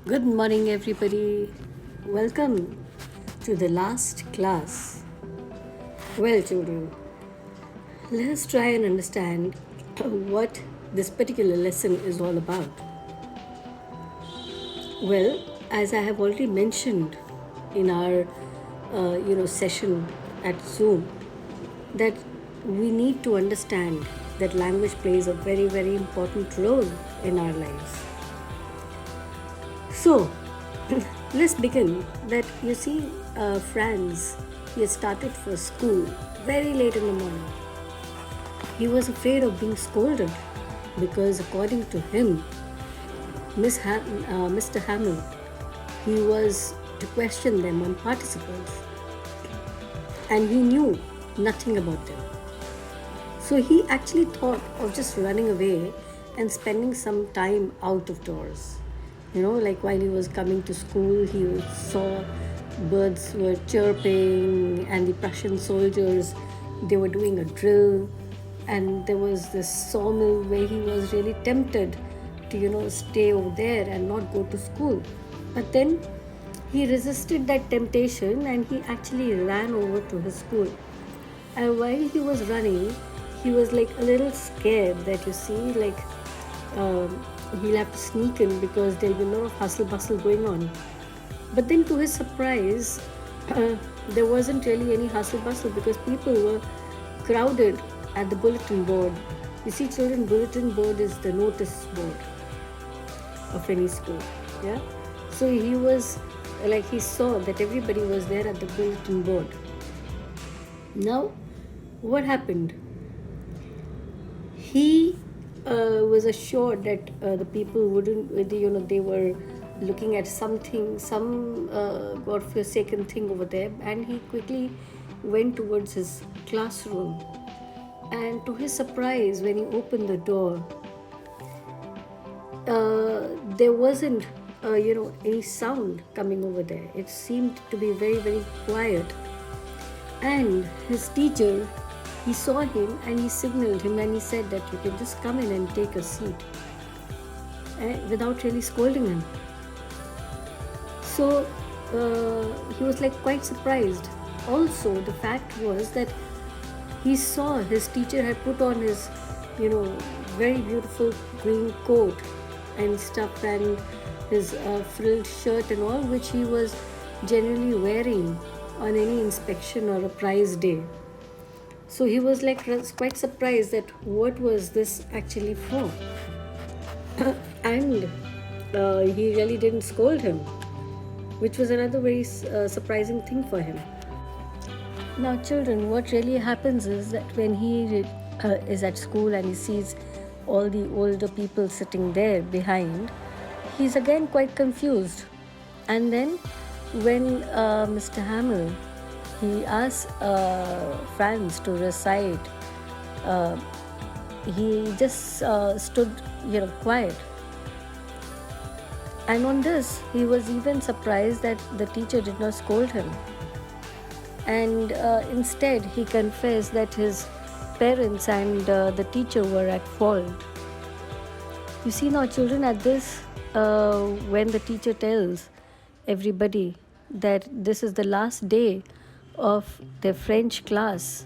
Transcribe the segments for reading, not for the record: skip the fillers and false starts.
Good morning, everybody. Welcome to the last class. Well, children, let us try and understand what this particular lesson is all about. Well, as I have already mentioned in our session at Zoom, that we need to understand that language plays a very, very important role in our lives. So, let's begin. That you see, Franz, he had started for school very late in the morning. He was afraid of being scolded because, according to him, Mr. Hamill, he was to question them on participles, and he knew nothing about them. So he actually thought of just running away and spending some time out of doors. Like while he was coming to school, he saw birds were chirping and the Prussian soldiers, they were doing a drill, and there was this sawmill where he was really tempted to stay over there and not go to school. But then he resisted that temptation and he actually ran over to his school. And while he was running, he was like a little scared that he'll have to sneak in because there'll be a lot of hustle bustle going on. But then to his surprise, there wasn't really any hustle bustle because people were crowded at the bulletin board. You see, children, bulletin board is the notice board of any school. Yeah. So he saw that everybody was there at the bulletin board. Now, what happened? He was assured that the people wouldn't, they were looking at something, some godforsaken thing over there, and he quickly went towards his classroom. And to his surprise, when he opened the door, there wasn't, any sound coming over there. It seemed to be very, very quiet. And his teacher, he saw him and he signaled him and he said that you can just come in and take a seat, without really scolding him. So he was like quite surprised. Also, the fact was that he saw his teacher had put on his, very beautiful green coat and stuff, and his frilled shirt and all, which he was generally wearing on any inspection or a prize day. So he was like quite surprised that what was this actually for. And he really didn't scold him, which was another very surprising thing for him. Now, children, what really happens is that when he is at school and he sees all the older people sitting there behind, he's again quite confused. And then when Mr. Hamill, he asked Franz to recite, he just stood, quiet. And on this, he was even surprised that the teacher did not scold him. And instead, he confessed that his parents and the teacher were at fault. You see now, children, at this, when the teacher tells everybody that this is the last day of their French class,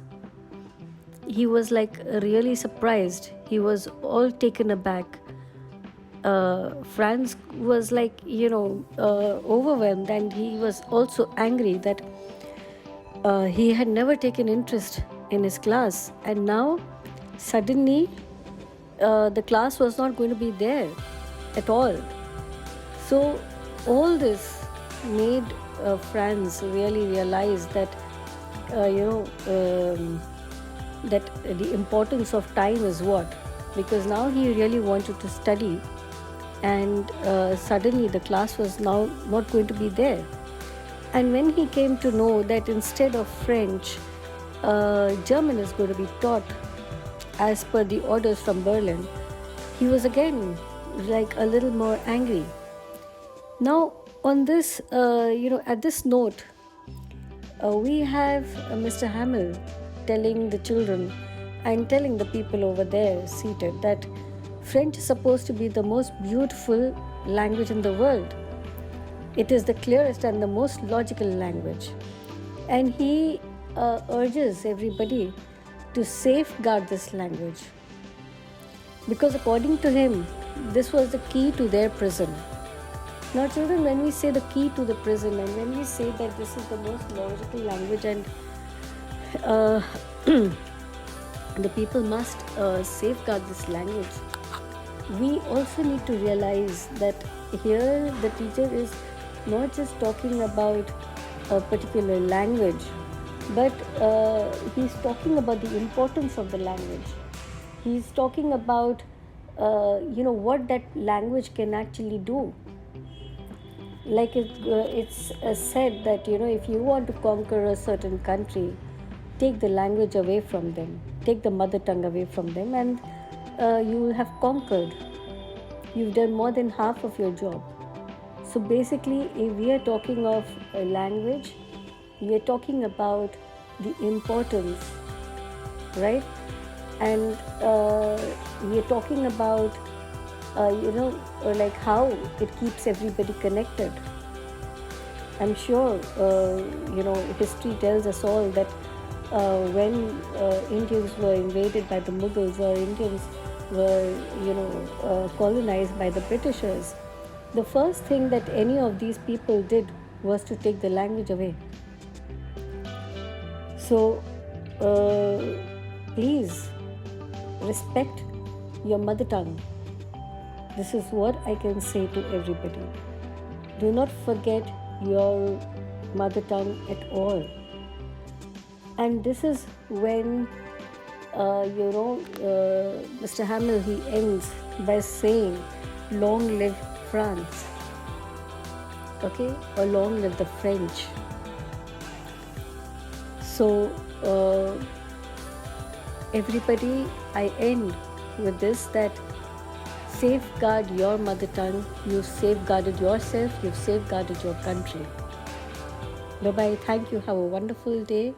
he was like really surprised. He was all taken aback. Franz was like, overwhelmed, and he was also angry that he had never taken interest in his class, and now suddenly the class was not going to be there at all. So all this made Franz really realize that that the importance of time is what, because now he really wanted to study, and suddenly the class was now not going to be there. And when he came to know that instead of French, German is going to be taught as per the orders from Berlin, he was again like a little more angry. Now, on this, at this note, we have Mr. Hamill telling the children and telling the people over there seated that French is supposed to be the most beautiful language in the world. It is the clearest and the most logical language. And he urges everybody to safeguard this language, because according to him, this was the key to their prison. Now, children, when we say the key to the prison, and when we say that this is the most logical language, and the people must safeguard this language, we also need to realize that here the teacher is not just talking about a particular language, but he's talking about the importance of the language. He's talking about what that language can actually do. Like it's said that if you want to conquer a certain country, take the language away from them, take the mother tongue away from them, and you will have conquered. You've done more than half of your job. So basically, if we are talking of a language, we are talking about the importance, right? And we are talking about like how it keeps everybody connected. I'm sure history tells us all that when Indians were invaded by the Mughals, or Indians were colonized by the Britishers, the first thing that any of these people did was to take the language away. So please respect your mother tongue. This is what I can say to everybody. Do not forget your mother tongue at all. And this is when Mr. Hamel, he ends by saying, "Long live France," okay, or "Long live the French." So everybody, I end with this, that safeguard your mother tongue. You've safeguarded yourself, you've safeguarded your country. Bye-bye. Thank you. Have a wonderful day.